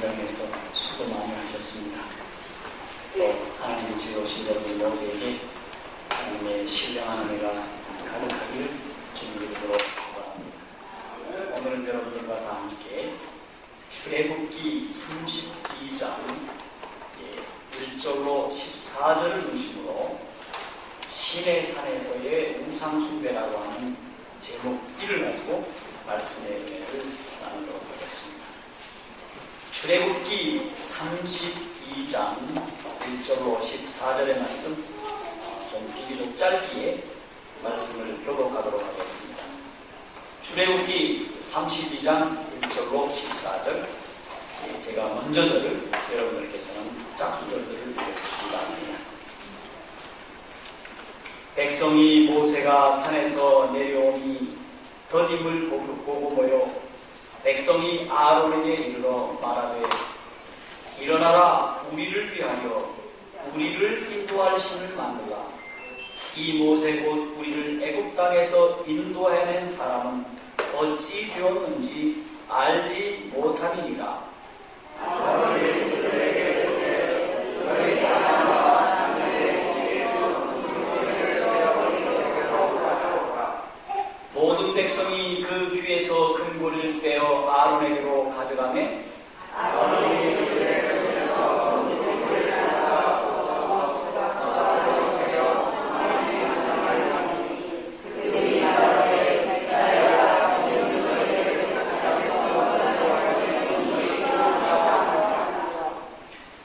현장에서 수고 많이 하셨습니다. 또 하나님이 지어오신 여러분 모두에게 하나님의 신령한 은혜가 가득하기를 주님의 이름으로 축원합니다. 오늘은 여러분들과 다 함께 출애굽기 32장 1절로 14절을 중심으로 신의 산에서의 우상숭배라고 하는 제목 1을 가지고 말씀의 은혜를 나누도록 하겠습니다. 출애굽기 32장 1절로 14절의 말씀, 좀 비교적 짧게 말씀을 교독하도록 하겠습니다. 출애굽기 32장 1절로 14절, 제가 먼저 절을, 여러분들께서는 짝수절들을 읽어주시기 바랍니다. 백성이 모세가 산에서 내려오니 더딤을 보고 모여 백성이 아론에게 이르러 말하되 일어나라, 우리를 위하여 우리를 인도할 신을 만들라. 이 모세 곧 우리를 애굽 땅에서 인도해낸 사람은 어찌 되었는지 알지 못함이니라. 모든 백성이 그 귀에서 금고리를 빼어 아론에게로 가져가매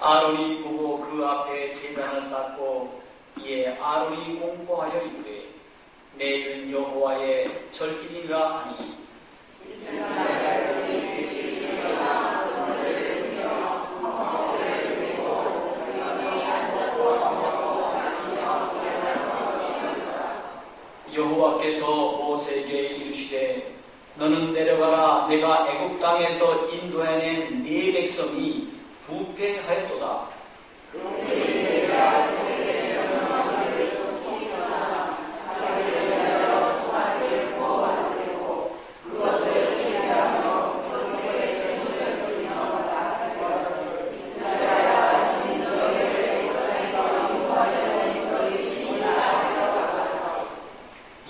아론이 보고 그 앞에 제단을 쌓고 이에 아론이 공포하여 이르되 내일은 여호와의 절기니라 하니 여호와께서 모세에게 이르시되 너는 내려가라. 내가 애굽 땅에서 인도해낸 네 백성이 부패하였도다.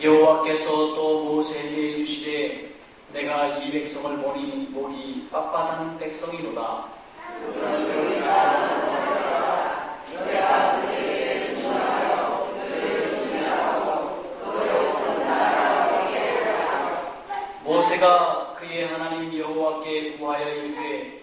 여호와께서 또 모세에게 이르시되 내가 이 백성을 보니 목이 빳빳한 백성이로다. 모세가 그의 하나님 여호와께 구하여 이르되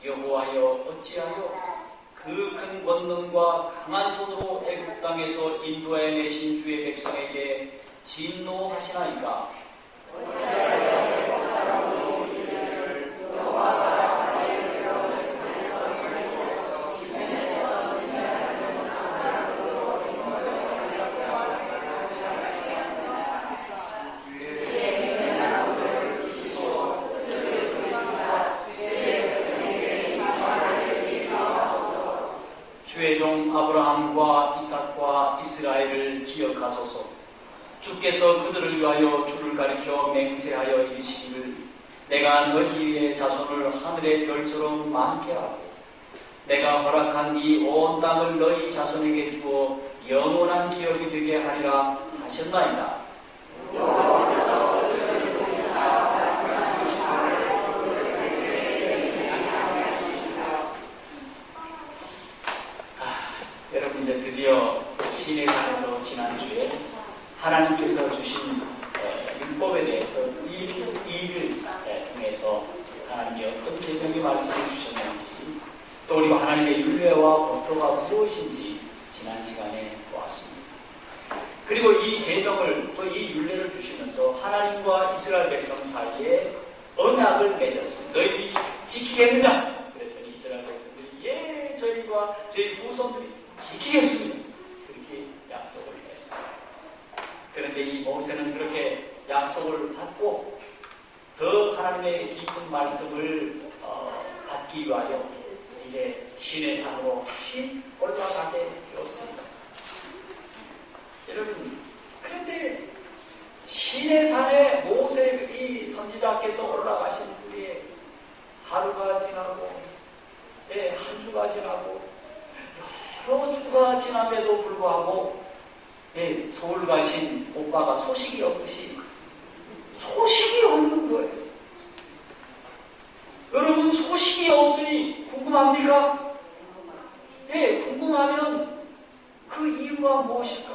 여호와여 어찌하여 그 큰 권능과 강한 손으로 애굽 땅에서 인도해 내신 주의 백성에게 진노하시나이까? 주의 종 아브라함과 이삭과 이스라엘을 기억하소서. 주께서 그들을 위하여 주를 가리켜 맹세하여 이르시기를 내가 너희의 자손을 하늘의 별처럼 많게 하고 내가 허락한 이 온 땅을 너희 자손에게 주어 영원한 기억이 되게 하리라 하셨나이다. 여러분 이제 드디어 신의 산에서 지난주에 하나님께서 주신 율법에 대해서 이 일을 통해서 하나님이 어떤 계명의 말씀을 주셨는지 또 우리가 하나님의 율례와 법도가 무엇인지 지난 시간에 보았습니다. 그리고 이 계명을 또 이 율례를 주시면서 하나님과 이스라엘 백성 사이에 언약을 맺었습니다. 너희들이 지키겠느냐? 그랬더니 이스라엘 백성들이 예, 저희와 저희 후손들이 지키겠습니다. 그렇게 약속을 했습니다. 그런데 이 모세는 그렇게 약속을 받고 더 하나님의 깊은 말씀을 받기 위하여 이제 신의 산으로 다시 올라가게 되었습니다. 여러분, 그런데 신의 산에 모세 이 선지자께서 올라가신 후에 하루가 지나고 주가 지나고 여러 주가 지남에도 불구하고 서울 가신 오빠가 소식이 없듯이 소식이 없는 거예요. 여러분 소식이 없으니 궁금합니까? 궁금하면 그 이유가 무엇일까?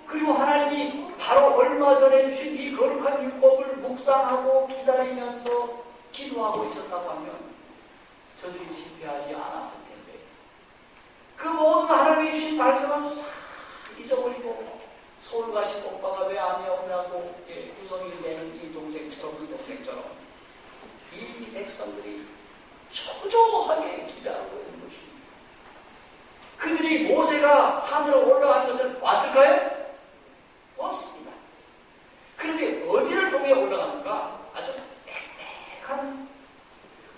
그리고 하나님이 바로 얼마 전에 주신 이 거룩한 율법을 묵상하고 기다리면서 기도하고 있었다고 하면 저들이 실패하지 않았을 텐데 그 모든 하나님이 주신 말씀은 싹 잊어버리고 서울 가신 오빠가 왜 안에 없냐고 구성이 되는 이 동생처럼 이 백성들이 초조하게 기다리고 있는 것입니다. 그들이 모세가 산으로 올라간 것을 봤을까요? 왔습니다. 그런데 어디를 통해 올라가는가? 아주 빽빽한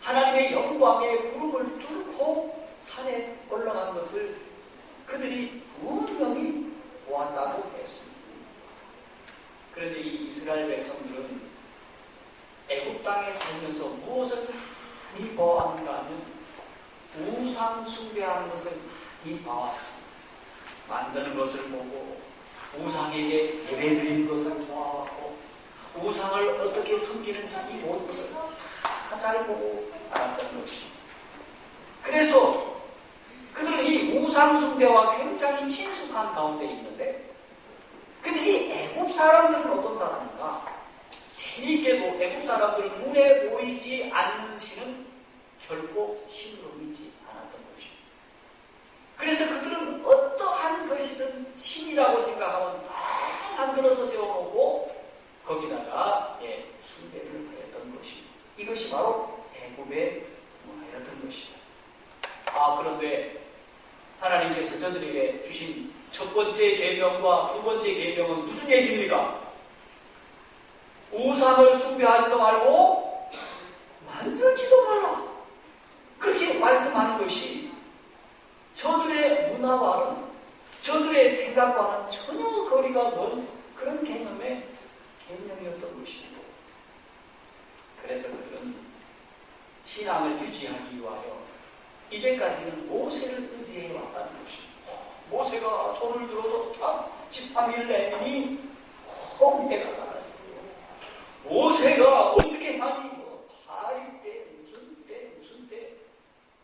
하나님의 영광의 구름을 뚫고 산에 올라간 것을 그들이 분명히 보았다고 했습니다. 그런데 이 이스라엘 백성들은 애굽 땅에 살면서 무엇을 많이 보았는가 하면 우상 숭배하는 것을 많이 봐왔습니다. 만드는 것을 보고 우상에게 예배드리는 것을 보아왔고 우상을 어떻게 섬기는지 이 모든 것을 다 잘 보고 알았던 것입니다. 그래서 그들은 이 우상 숭배와 굉장히 친숙한 가운데 있는데 근데 이 애굽 사람들은 어떤 사람인가? 재미있게도 애굽 사람들은 눈에 보이지 않는 신은 결코 신으로 믿지 않았던 것입니다. 그래서 그들은 어떠한 것이든 신이라고 생각하면 다 만들어서 세워놓고 거기다가 숭배를 했던 것입니다. 이것이 바로 애굽의 문화였던 것입니다. 그런데 하나님께서 저들에게 주신 첫 번째 계명과 두 번째 계명은 무슨 얘기입니까? 우상을 숭배하지도 말고 만들지도 말라. 그렇게 말씀하는 것이 저들의 문화와는 저들의 생각과는 전혀 거리가 먼 그런 개념이었던 것입니다. 그래서 그들은 신앙을 유지하기 위하여 이제까지는 모세를 의지해 왔다는 것입니다. 모세가 손을 들어서 탁 지팡이를 내미니 홍해가 가라지고 모세가 어떻게 하니 파리 때 무슨 때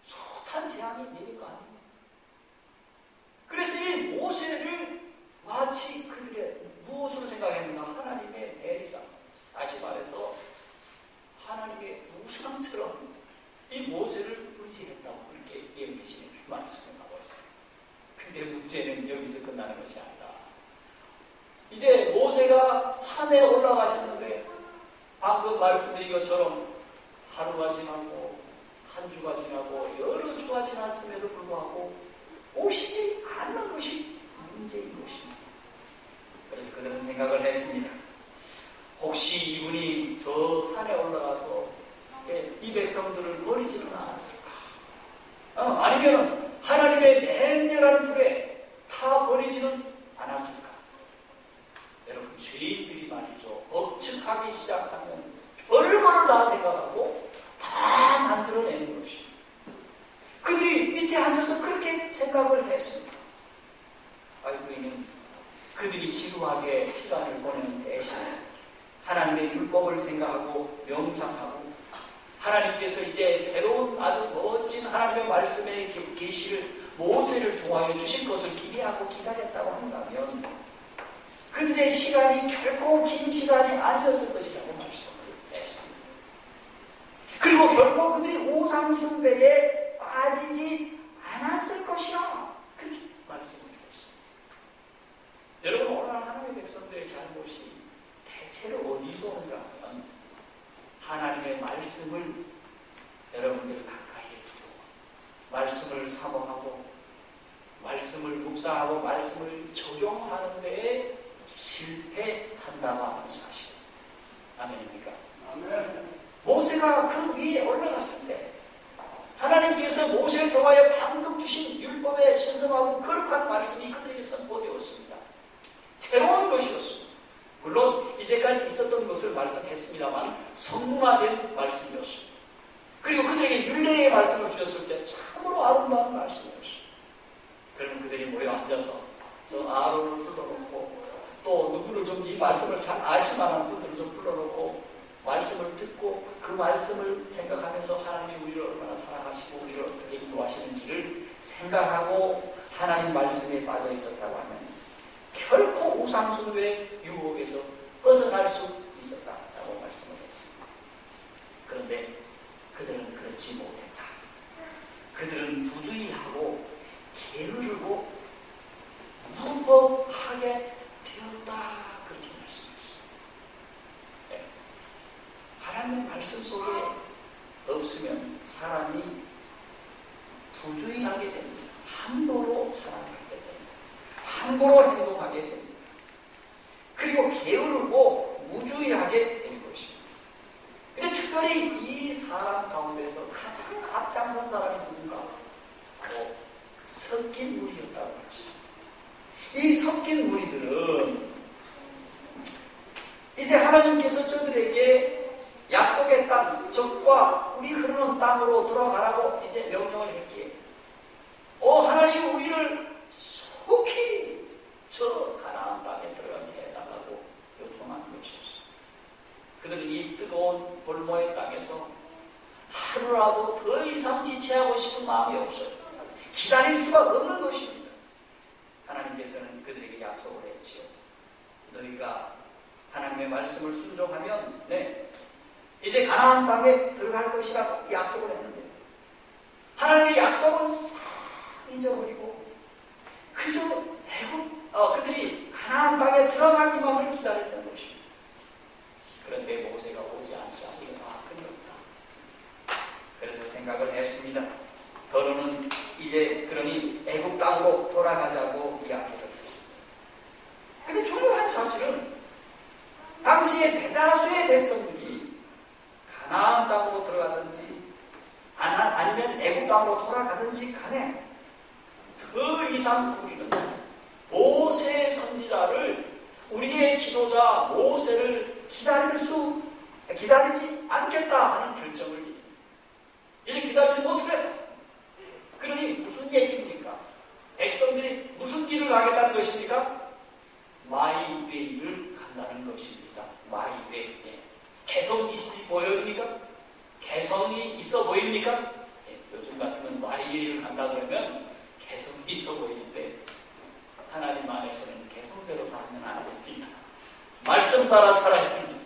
숱한 재앙이 내릴 거 아닙니까? 그래서 이 모세를 마치 그들의 무엇으로 생각했는가? 하나님의 대리자, 다시 말해서 하나님의 우상처럼 이 모세를 의지했다고 그렇게 예언계시는 말씀을 하고 있어요. 근데 문제는 여기서 끝나는 것이 아니라 이제 모세가 산에 올라가셨는데 방금 말씀드린 것처럼 하루가 지나고 한 주가 지나고 여러 주가 지났음에도 불구하고 오시지 않는 것이 문제인 것입니다. 그래서 그들은 생각을 했습니다. 혹시 이분이 저 산에 올라가서 이 백성들을 버리지는 않았을까? 아니면 하나님의 맹렬한 불에 다 버리지는 않았을까? 여러분 죄인들이 말이죠. 억측하기 시작하면 별거를 다 생각하고 다 만들어내는 것입니다. 그들이 밑에 앉아서 그렇게 생각을 했습니다. 우리는 그들이 지루하게 시간을 보내는 대신에 하나님의 율법을 생각하고 명상하고 하나님께서 이제 새로운 아주 멋진 하나님의 말씀의 계시를 모세를 통하여 주실 것을 기대하고 기다렸다고 한다면 그들의 시간이 결코 긴 시간이 아니었을 것이라고 말씀을 했습니다. 그리고 결코 그들이 우상 숭배에 빠지지 않았을 것이라 그렇게 말씀을 드렸습니다. 여러분 오늘 하나님의 백성들의 잘못이 대체로 어디서 온가 하면 하나님의 말씀을 여러분들 가까이에 두고 말씀을 사모하고 말씀을 묵상하고 말씀을 적용하는 데에 실패한다고 하는 사실. 아멘입니까? 아멘. 모세가 그 위에 올라갔을 때 하나님께서 모세를 통하여 방금 주신 율법의 신성하고 거룩한 말씀이 그들에게 선포되었습니다. 새로운 것이었습니다. 물론 이제까지 있었던 것을 말씀했습니다만 성문화된 말씀이었습니다. 그리고 그들에게 율례의 말씀을 주셨을 때 참으로 말씀이었어요. 그러면 그들이 모여 앉아서 저 아론을 불러놓고 또 누구를 좀 이 말씀을 잘 아실 만한 분들을 좀 불러놓고 말씀을 듣고 그 말씀을 생각하면서 하나님이 우리를 얼마나 사랑하시고 우리를 어떻게 인도하시는지를 생각하고 하나님 말씀에 빠져 있었다고 하면 결코 우상숭배의 유혹에서 벗어날 수 있었다고 말씀을 했습니다. 그런데 그들은 그렇지 못했다. 그들은 부주의하고 게으르고 무법하게 되었다. 그렇게 말씀했어요. 네. 하나님의 말씀 속에 없으면 사람이 부주의하게 됩니다. 함부로 살아가게 됩니다. 함부로 행동하게 됩니다. 그리고 게으르고 무주의하게 되는 것입니다. 근데 특별히 이 사람 가운데서 가장 앞장선 사람이 누군가? 바로 섞인 무리였다고 했습니다. 이 섞인 무리들은 이제 하나님께서 저들에게 약속의 땅, 적과 우리 흐르는 땅으로 들어가라고 이제 명령을 했기에 하나님 우리를 속히 저 가나안 땅에 들어가게 해달라고 요청한 것이었어요. 그들은 이 뜨거운 볼모의 땅에서 하루라도 더 이상 지체하고 싶은 마음이 없어요. 기다릴 수가 없는 것입니다. 하나님께서는 그들에게 약속을 했지요. 너희가 하나님의 말씀을 순종하면 이제 가나안 땅에 들어갈 것이라고 약속을 했는데 하나님의 약속을 싹 잊어버리고 그저 그들이 가나안 땅에 들어가기만을 기다렸던 것입니다. 그런데 모세가 오지 않자 이거 다 끝났다. 그래서 생각을 했습니다. 더러는 이제 그러니 애국 땅으로 돌아가자고 이야기를 했습니다. 그런데 중요한 사실은 당시에 대다수의 백성들이 가나안 땅으로 들어가든지 아니면 애국 땅으로 돌아가든지 간에 더 이상 우리는 모세 선지자를 우리의 지도자 모세를 기다리지 않겠다 하는 결정을 이제 기다리지 못하겠다. 그러니 무슨 얘기입니까? 백성들이 무슨 길을 가겠다는 것입니까? 마이웨이를 간다는 것입니다. 마이웨이. 개성 있어 보입니까? 개성이 있어 보입니까? 요즘 같으면 마이웨이를 간다 그러면 개성이 있어 보이는데 하나님 안에서는 개성대로 살면 안 됩니다. 말씀 따라 살아야 됩니다.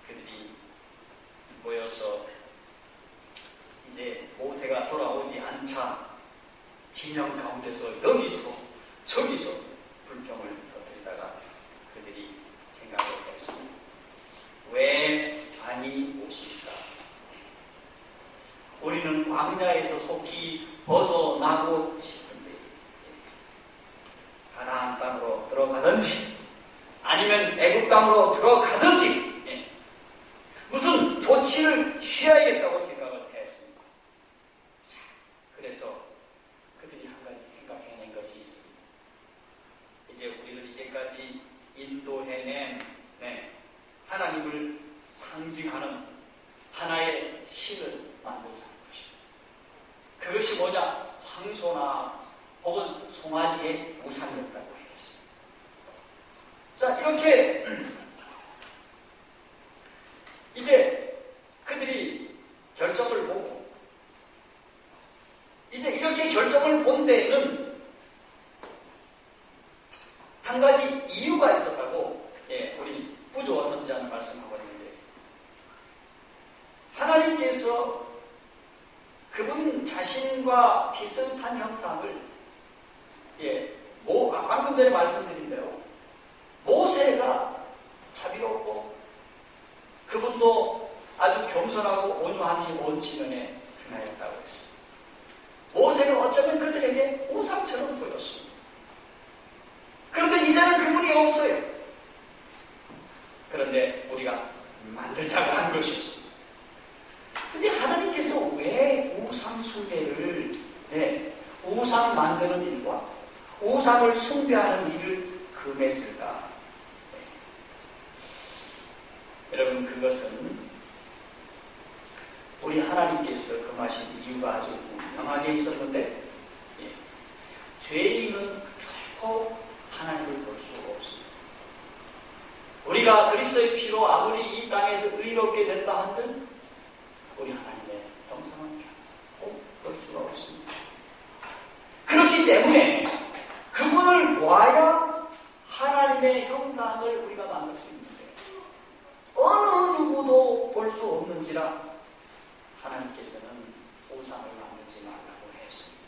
그들이 모여서 이제 모세가 돌아오지 않자 진영 가운데서 여기서 저기서 불평을 터뜨리다가 그들이 생각을 했습니다. 왜 반이 오십니까? 우리는 광야에서 속히 벗어나고 싶은데 가나안 땅으로 들어가든지 아니면 애국 땅으로 들어가든지 무슨 조치를 취해야겠다고 생각을 했습니다. 자, 그래서 그들이 한 가지 생각해낸 것이 있습니다. 이제 우리를 이제까지 인도해낸 하나님을 상징하는 하나의 신을 만들자는 것입니다. 그것이 뭐냐? 황소나 혹은 송아지의 우상이었다고 했습니다. 자, 이렇게 이제 그들이 결정을 보고 이제 이렇게 결정을 본 데에는 한 가지 이유가 있었다고 우리 부조와 선지자는 말씀하고 있는데 하나님께서 그분 자신과 비슷한 형상을 방금 전에 말씀드린 대로 모세가 자비롭고 그분도 아주 겸손하고 온유함이 온 지면에 승하였다고 했습니다. 모세는 어쩌면 그들에게 우상처럼 보였습니다. 그런데 이제는 그분이 없어요. 그런데 우리가 만들자고 한 것이었습니다. 근데 하나님께서 왜 우상 숭배를 우상 만드는 일과 우상을 숭배하는 일을 금했을까? 여러분, 그것은 우리 하나님께서 금하신 이유가 아주 다양하게 있었는데 예, 죄인은 결코 하나님을 볼 수 없습니다. 우리가 그리스도의 피로 아무리 이 땅에서 의롭게 된다 한들 우리 하나님의 형상은 결코 볼 수가 없습니다. 그렇기 때문에 그분을 보아야 하나님의 형상을 우리가 만들 수 있는데 어느 누구도 볼 수 없는지라 하나님께서는 우상을 만들지 말라고 했습니다.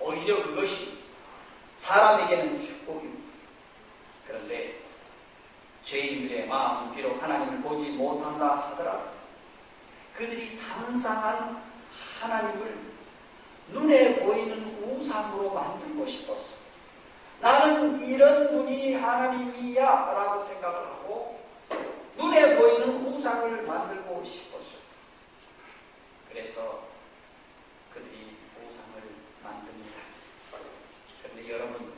오히려 그것이 사람에게는 축복입니다. 그런데 죄인들의 마음은 비록 하나님을 보지 못한다 하더라도 그들이 상상한 하나님을 눈에 보이는 우상으로 만들고 싶었어. 나는 이런 분이 하나님이야 라고 생각을 하고 눈에 보이는 우상을 만들고 싶었어. 그래서 그들이 우상을 만듭니다. 그런데 여러분,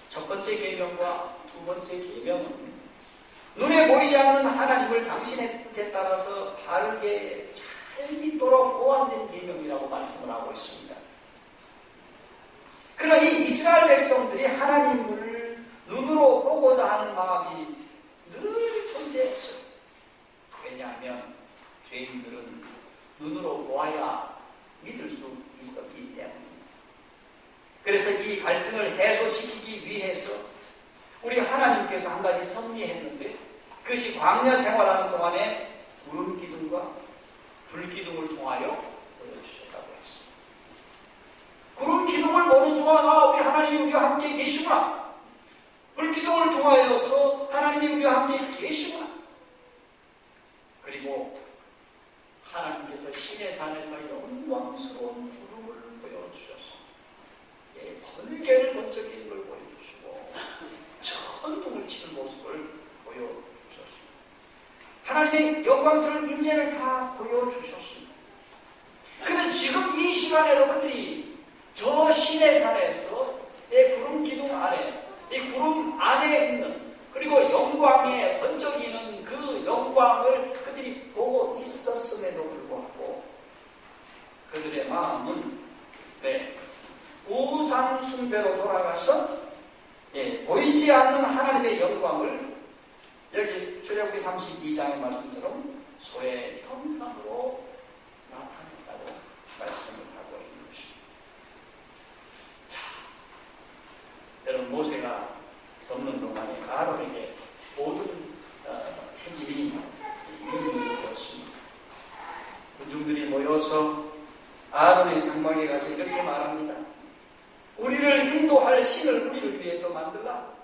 첫 번째 계명과 두 번째 계명은 눈에 보이지 않는 하나님을 당신의 뜻에 따라서 바르게 잘 믿도록 보완된 계명이라고 말씀을 하고 있습니다. 그러나 이 이스라엘 백성들이 하나님을 눈으로 보고자 하는 마음이 늘 존재했어요. 왜냐하면 죄인들은 눈으로 보아야 믿을 수 있었기 때문입니다. 그래서 이 갈증을 해소시키기 위해서 우리 하나님께서 한 가지 섭리했는데 그것이 광야 생활하는 동안에 구름 기둥과 불 기둥을 통하여 보여주셨다고 했습니다. 구름 기둥을 보는 순간 우리 하나님이 우리와 함께 계시구나. 불 기둥을 통하여서 하나님이 우리와 함께 계시구나. 그리고 하나님께서 시내 산에서 영광스러운 구름을 보여주셨습니다. 번개를 번쩍이는 걸 보여주시고 천둥을 치는 모습을 보여주셨습니다. 하나님의 영광스러운 임재를 다 보여주셨습니다. 그런데 지금 이 시간에도 그들이 저 시내산에서 이 구름 기둥 안에 이 구름 안에 있는 그리고 영광에 번쩍이는 그 영광을 그들이 보고 있었음에도 불구하고 그들의 마음은 우상 숭배로 돌아가서 보이지 않는 하나님의 영광을 여기 출애굽기 32장의 말씀처럼 소의 형상으로 나타냈다고 말씀을 하고 있는 것입니다. 자, 여러분 모세가 돕는 동안에 아론에게 모든 책임이 되었습니다. 군중들이 모여서 아론의 장막에 가서 이렇게 말합니다. 우리를 인도할 신을 우리를 위해서 만들라.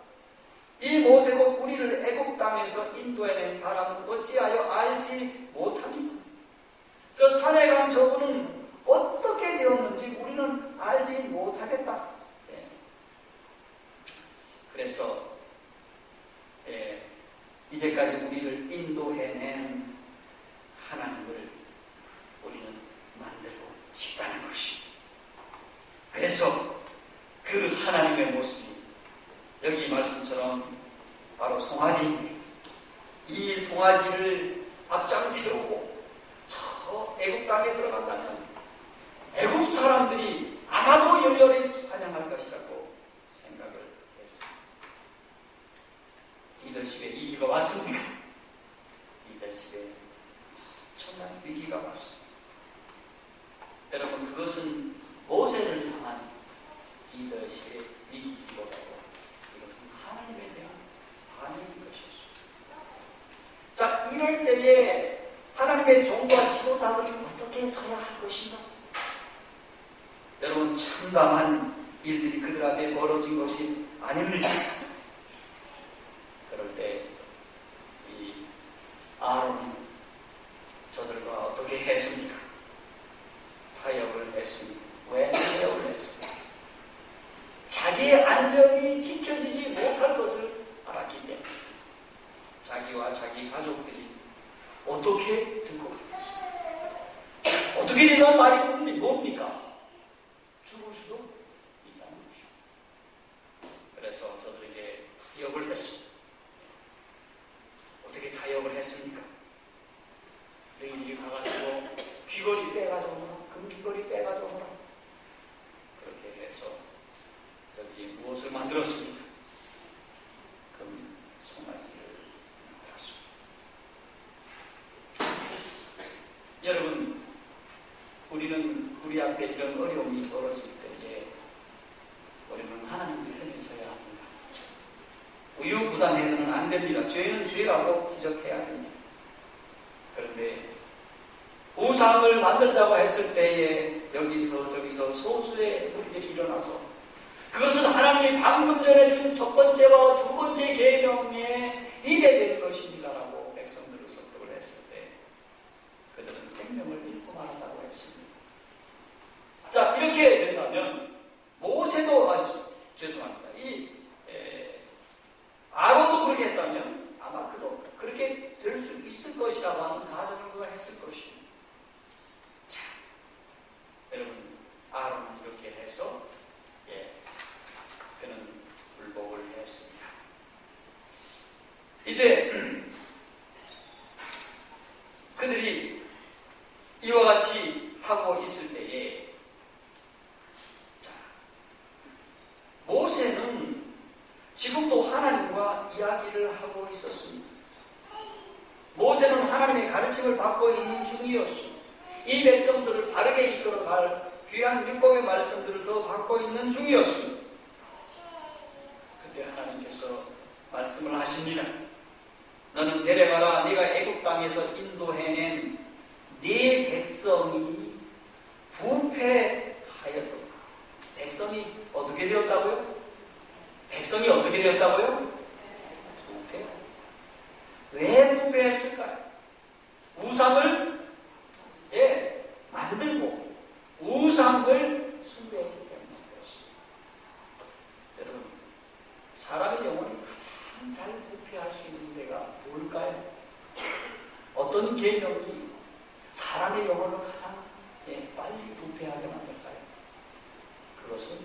이 모세고 우리를 애굽 땅에서 인도해낸 사람은 어찌하여 알지 못하니까. 저 산에 간 저분은 어떻게 되었는지 우리는 알지 못하겠다. 그래서 이제까지 우리를 인도해낸 하나님을 우리는 만들고 싶다는 것입니다. 그래서 그 하나님의 모습이 여기 말씀처럼 바로 송아지인데 이 송아지를 앞장 세우고 저 애굽 땅에 들어간다면 애굽 사람들이 아마도 열렬히 환영할 것이라고 생각을 했습니다. 리더십에 위기가 왔습니까? 리더십에 엄청난 위기가 왔습니다. 여러분 그것은 모세를 향한 리더십의 위기보다도 이것은 하나님에 대한 반응인 것이었습니다. 자, 이럴 때에 하나님의 종과 지도자들은 어떻게 서야 할 것인가? 여러분 참담한 일들이 그들 앞에 벌어진 것이 아닙니까? 그럴 때 이 아론은 저들과 어떻게 했습니까? 타협을 했습니다. 왜 타협을 했습니까? 자기의 안전이 지켜지지 못할 것을 알았기 때문에 자기와 자기 가족들이 어떻게 듣고 있습니까? 어떻게 된다는 말이 뭡니까? 죽을 수도 있다는 것입니다. 그래서 저들에게 타협을 했습니다. 어떻게 타협을 했습니까? 너희들이 가가지고 귀걸이 빼가지고 만들었습니다. 금 송아지를 만들었습니다. 여러분, 우리는 우리 앞에 이런 어려움이 벌어질 때에 우리는 하나님 편에 서야 합니다. 우유부단해서는 안 됩니다. 죄는 죄라고 지적해야 됩니다. 그런데 우상을 만들자고 했을 때에 여기서 저기서 소수의 무리들이 일어나서 그것은 하나님이 방금 전에 준 첫 번째와 두 번째 계명에 위배되는 것입니다라고 백성들을 설득을 했을 때 그들은 생명을 잃고 말았다고 했습니다. 자, 이렇게 된다면 모세도 죄송합니다. 아론도 그렇게 했다면 아마 그도 그렇게 될 수 있을 것이라고 하는 가정을 그가 했을 것입니다. 자, 여러분, 아론은 이렇게 해서 그는 불복을 했습니다. 이제 그들이 이와 같이 하고 있을 때에 자, 모세는 지금도 하나님과 이야기를 하고 있었습니다. 모세는 하나님의 가르침을 받고 있는 중이었습니다. 이 백성들을 바르게 이끌어갈 귀한 율법의 말씀들을 더 받고 있는 중이었습니다. 그때 하나님께서 말씀을 하십니다. 너는 내려가라. 네가 애굽 땅에서 인도해낸 네 백성이 부패하였도다. 백성이 어떻게 되었다고요? 백성이 어떻게 되었다고요? 부패. 왜 부패했을까요? 우상을 만들고 우상을 숭배했기 때문이었습니다. 여러분, 사람의 영혼이 가장 잘 부패할 수 있는 데가 뭘까요? 어떤 계명이 사람의 영혼을 가장 빨리 부패하게 만들까요? 그것은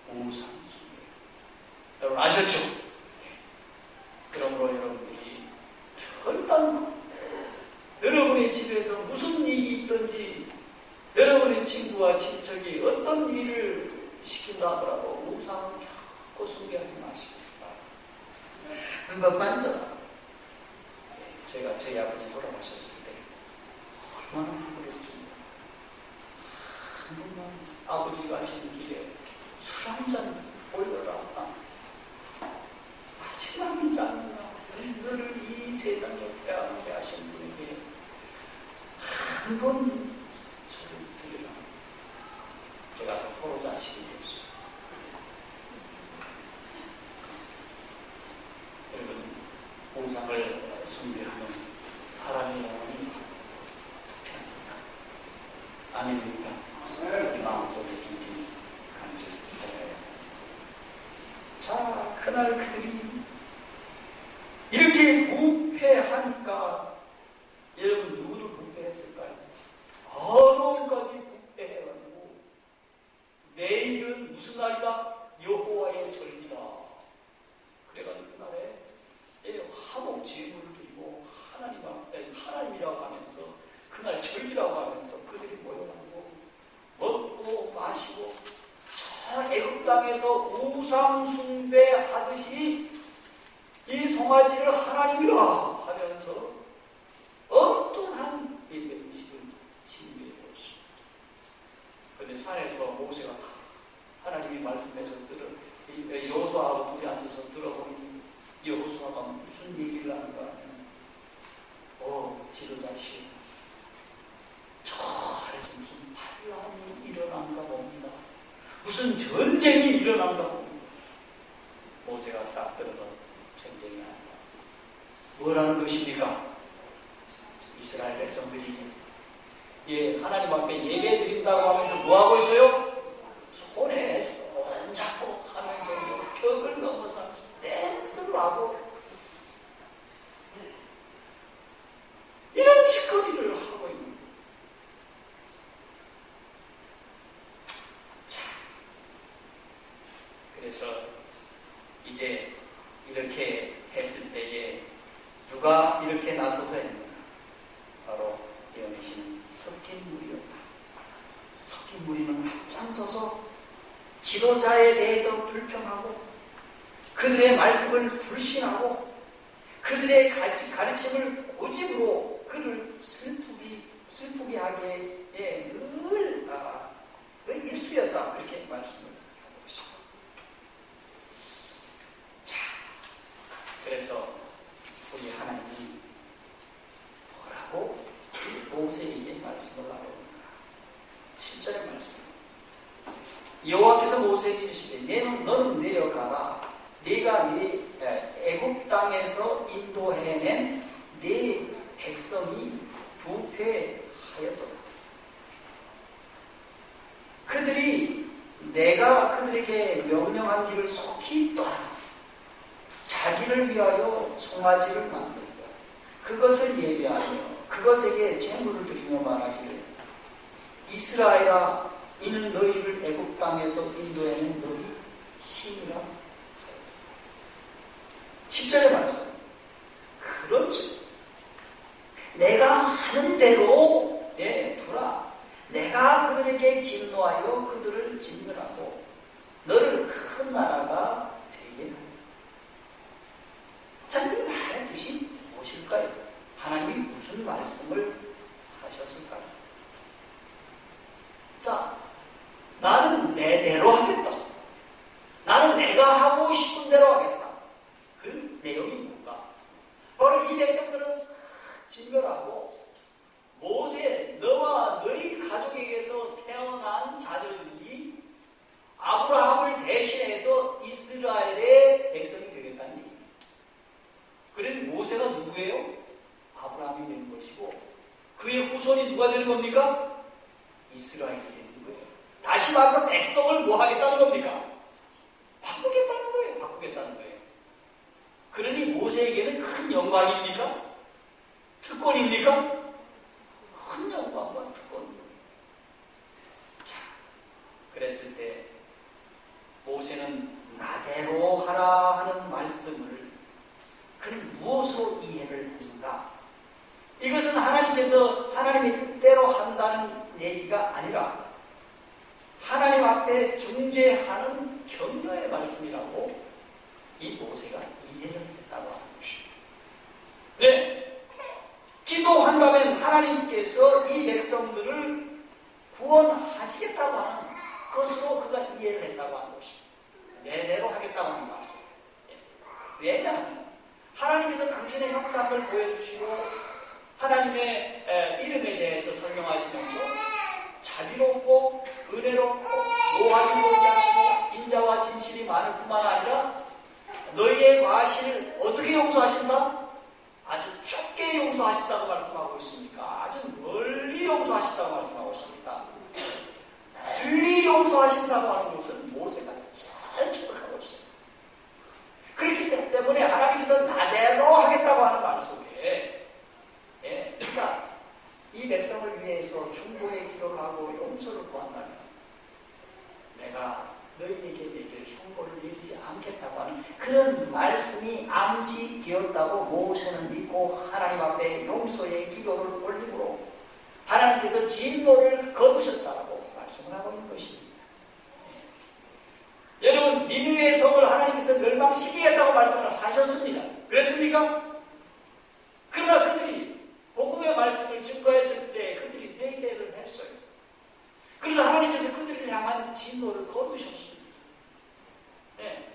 우상 숭배. 여러분 아셨죠? 그러므로 여러분들이 일단 여러분의 집에서 무슨 일이 있든지 여러분의 친구와 친척이 어떤 일을 시킨다 하더라도 우상을 결코 숭배하지 마시고 한번 만져라. 제가 제 아버지 돌아가셨을 때 얼마나 힘들었습니까? 한 번만 아버지 가시는 길에 술 한잔 올려라. 마지막이지 않나. 너를 이 세상에 태어나게 하신 분에게 한 번 저를 드리라. 제가 포로 자식이 됐어요. 여러분, 우상을 숭배하는 사람의 영혼이 부패합니다. 아멘입니까? 우리 마음속에 깊이 간직해야. 자, 그날 그들이 이렇게 부패하니까 여러분 누구를 부패했을까요? 아론까지 부패해가지고 내일은 무슨 날이다? 여호와의 절기다. 그래가지고 그날에 화목 제물을 드리고 하나님이라고 하면서 그날 절기라고 하면서 그들이 모여가지고 먹고 마시고 저 애굽 땅에서 우상 숭배하듯이 이 송아지를 하나님이라 하면서 어떠한 예배 의식을 신비해 보았습니다. 그런데 산에서 모세가 하나님이 말씀해서 여호수아하고 둘이 앉아서 들어보니 여호수아가 무슨 얘기를 하는가 하면 지도자시 저 아래서 무슨 반란이 일어난가 봅니다. 무슨 전쟁이 일어난가 봅니다. 모세가 딱 들어서 전쟁이 아니다. 뭐라는 것입니까? 이스라엘 백성들이 하나님 앞에 예배 드린다고 하면서 뭐하고 있어요? 손에 손 잡고 하면서 벽을 넘어서 댄스를 하고 이런 짓거리를 하고 있는 거예요. 자, 그래서 이제 이렇게 했을 때에 누가 이렇게 나서서 했는가? 바로 예언이신 섞인 무리였다. 섞인 무리는 앞장서서 지도자에 대해서 불평하고 그들의 말씀을 불신하고 그들의 가르침을 고집으로 그를 슬프게 하게 늘 일수였다. 그렇게 말씀을 하고 있습니다. 자, 그래서 우리 하나님이 뭐라고 모세에게 말씀을 나눕니다. 7절의 말씀. 여호와께서 모세에게 이르시되 너는 내려가라. 네가 네 애굽 땅에서 인도해낸 네 백성이 부패하였도다. 내가 그들에게 명령한 길을 속히 떠나 자기를 위하여 송아지를 만들고 그것을 예배하며 그것에게 제물을 드리며 말하기를 이스라엘아 이는 너희를 애굽 땅에서 인도해낸 너희 신이라. 10절의 말씀. 그렇지. 내가 하는 대로 두라. 내가 그들에게 진노하여 그들을 진멸하고 너를 큰 나라가 되게 하리라. 자, 이 말의 뜻이 무엇일까요? 하나님이 무슨 말씀을 하셨을까요? 자, 나는 내대로 하겠다. 나는 내가 하고 싶은 대로 하겠다. 그 내용이 뭔가? 바로 이 백성들은 진멸하고 모세, 너와 너희 가족에게서 태어난 자녀들이 아브라함을 대신해서 이스라엘의 백성이 되겠다는 얘기입니다. 그런데 모세가 누구예요? 아브라함이 되는 것이고 그의 후손이 누가 되는 겁니까? 이스라엘이 되는 거예요. 다시 말해서 백성을 뭐 하겠다는 겁니까? 바꾸겠다는 거예요. 바꾸겠다는 거예요. 그러니 모세에게는 큰 영광입니까? 특권입니까? 큰 영광과 특권입니다. 자, 그랬을 때 모세는 나대로 하라 하는 말씀을 그는 무엇으로 이해를 했는가? 이것은 하나님께서 하나님의 뜻대로 한다는 얘기가 아니라 하나님 앞에 중재하는 격려의 말씀이라고 이 모세가 이해를 했다고 하는 것입니다. 네. 기도한다면 하나님께서 이 백성들을 구원하시겠다고 하는 것으로 그가 이해를 했다고 하는 것입니다. 내대로 하겠다고 하는 말씀. 왜냐하면 하나님께서 당신의 형상을 보여주시고 하나님의 이름에 대해서 설명하시면서 자비롭고 은혜롭고 노하기 보지 하시고 인자와 진실이 많을 뿐만 아니라 너희의 과실을 어떻게 용서하신다? 아주 좁게 용서하신다고 말씀하고 있습니까? 아주 멀리 용서하신다고 말씀하고 있습니까? 멀리 용서하신다고 하는 것은 모세가 잘 기억하고 있어요. 그렇기 때문에 하나님께서 나대로 하겠다고 하는 말 속에 그러니까 이 백성을 위해서 중보의 기도를 하고 용서를 구한다면 내가 너희에게 내게 형벌을 내리지 않겠다고 하는 그런 말씀이 암시되었다고 모세는 믿고 하나님 앞에 용서의 기도를 올림으로 하나님께서 진노를 거두셨다고 말씀을 하고 있는 것입니다. 여러분, 니느웨의 성을 하나님께서 멸망시키겠다고 말씀을 하셨습니다. 그랬습니까? 그러나 그들이 복음의 말씀을 증거했을 때 그들이 회개를 했어요. 그래서 하나님께서 그들을 향한 진노를 거두셨습니다. 네.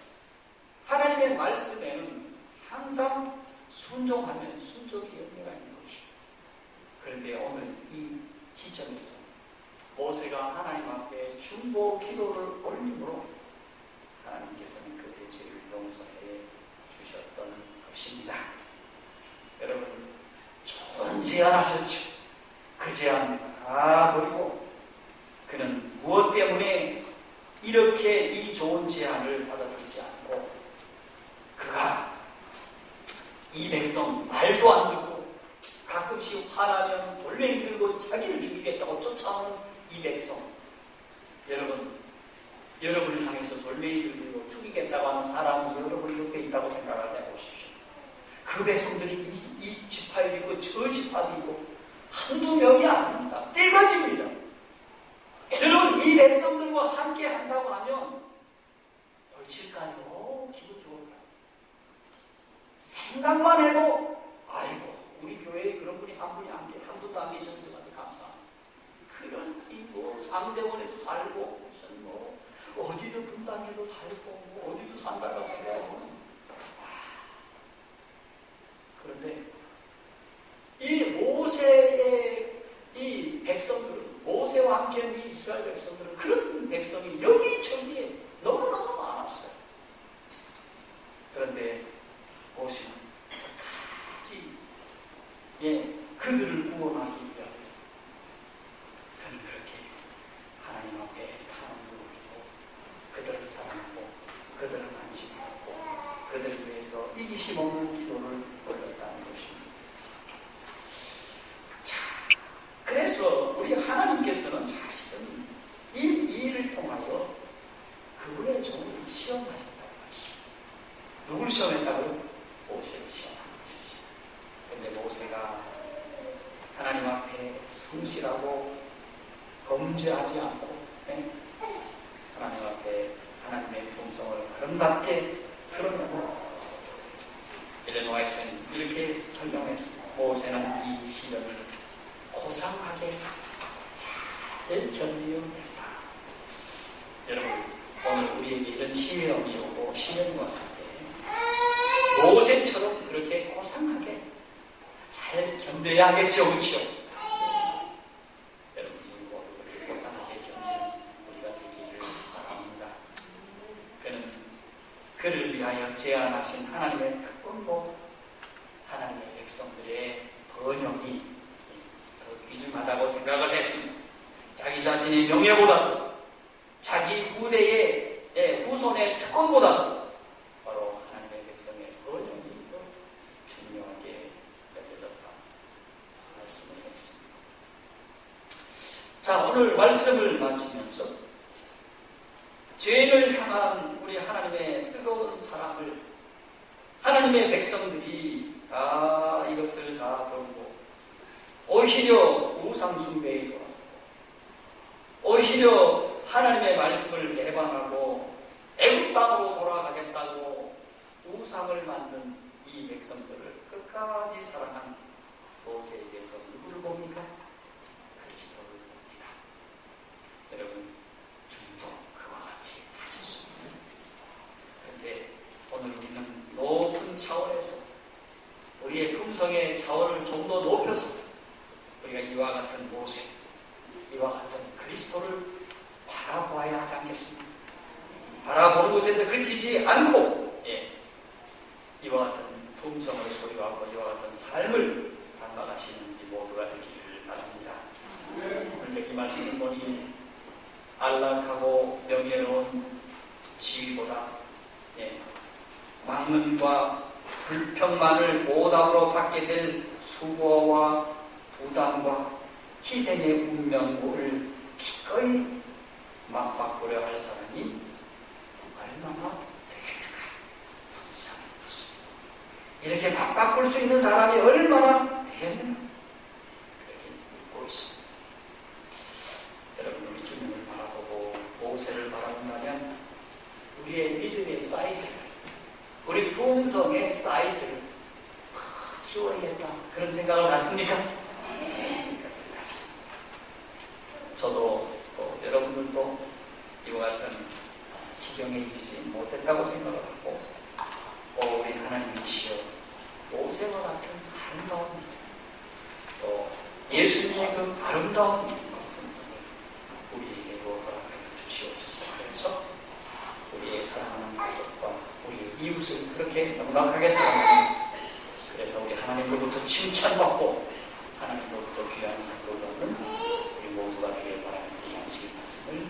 하나님의 말씀에는 항상 순종하면 순종이 열매가 있는 것입니다. 그런데 오늘 이 시점에서 모세가 하나님 앞에 중보 기도를 올림으로 하나님께서는 그들의 죄를 용서해 주셨던 것입니다. 여러분, 좋은 제안하셨죠. 그 제안 다 버리고 그는 무엇 때문에 이렇게 이 좋은 제안을 받아들이지 않고 그가 이 백성 말도 안 듣고 가끔씩 화나면 돌멩이 들고 자기를 죽이겠다고 쫓아오는 이 백성, 여러분을 향해서 돌멩이 들고 죽이겠다고 하는 사람이 여러분 옆에 있다고 생각을 해보십시오. 그 백성들이 이 지파도 있고 저 지파도 있고 한두 명이 아닙니다. 떼거집니다. 여러분, 이 백성들과 함께 한다고 하면 옳칠까요? 기분 좋을까요? 강대원에도 살고 무슨 뭐 어디도 분당에도 살고 뭐 어디도 산다고 생각하면 그런데 이 모세의 이 백성들은 모세와 함께 있는 이스라엘 백성들은 그런 백성이 여기저기에 너무너무 많았어요. 그런데 모세는 끝까지 그들을 구원하기 위하여 그는 그렇게 하나님 앞에 탄원을 올리고 그들을 사랑하고 그들을 관심하고 그들을 위해서 이기심 없는 기도를 올렸다는 것입니다. 자, 그래서 우리 하나님께서는 사실은 이 일을 통하여 그분의 종을 시험하셨다고 하십니다. 누굴 시험했다고요? 모세를 시험한 것이죠. 그런데 모세가 하나님 앞에 성실하고 범죄하지 않고 하나님 앞에 하나님의 품성을 아름답게 드러내고 일레노아에서는 이렇게 설명했습니다. 모세는 이 시련을 고상하게 잘 견디어냈다. 여러분, 오늘 우리에게 이런 시험이 오고 시련이 왔을 때 모세처럼 그렇게 고상하게 잘 견뎌야 하겠죠, 그렇죠? 여러분, 우리 모두 그렇게 고상하게 견디는 우리가 되기를 바랍니다. 그는 그를 위하여 제안하신 하나님의 특권도 하나님의 백성들의 번영이 더 귀중하다고 생각을 했습니다. 자기 자신의 명예보다도 자기 후대의 후손의 특권보다도 바로 하나님의 백성의 번영이 더 중요하게 여겨졌다 말씀을 했습니다. 자, 오늘 말씀을 마치면서 죄인을 향한 우리 하나님의 뜨거운 사랑을 하나님의 백성들이 이것을 다 버리고 오히려 우상숭배에 돌아서고 오히려 하나님의 말씀을 배반하고 애굽 땅으로 돌아가겠다고 우상을 만든 이 백성들을 끝까지 사랑한 모세에게서 누구를 봅니까? 그리스도를 봅니다. 여러분, 주님도 그와 같이 하셨습니다. 그런데 오늘 우리는 높은 차원에서 우리의 품성의 차원을 좀 더 높여서 우리가 이와 같은 모세, 이와 같은 그리스도를 바라보아야 하지 않겠습니까? 바라보는 곳에서 그치지 않고 이와 같은 품성을 소유하고 이와 같은 삶을 담아가시는 이 모두가 되기를 바랍니다. 오늘 여기 말씀을 보니 안락하고 명예로운 지위보다 막론과 불평만을 보답으로 받게 될 수고와 부담과 희생의 운명을 기꺼이 맞바꾸려 할 사람이 얼마나 되겠는가 성취하는 것입니다. 이렇게 맞바꿀 수 있는 사람이 얼마나 되겠는가 그렇게 묻고 있습니다. 여러분, 우리 주님을 바라보고 모세를 바라본다면 우리의 믿음의 사이즈를 우리 품성의 사이즈를 키워야겠다 그런 생각을 갖습니까? 네, 생각을 갖습니다. 저도 여러분들도 이와 같은 지경에 이르지 못했다고 생각을 하고 우리 하나님이시여 모세와 같은 아름다운 또 예수님의 그 아름다운 품성을 우리에게도 허락하여 주시옵소서. 그래서 우리의 사랑하는 가족과 우리의 이웃을 그렇게 넉넉하게 사랑하는 그래서 우리 하나님으로부터 칭찬받고 하나님으로부터 귀한 상을 얻는 우리 모두가 되길 바라면서 이 양식의 말씀을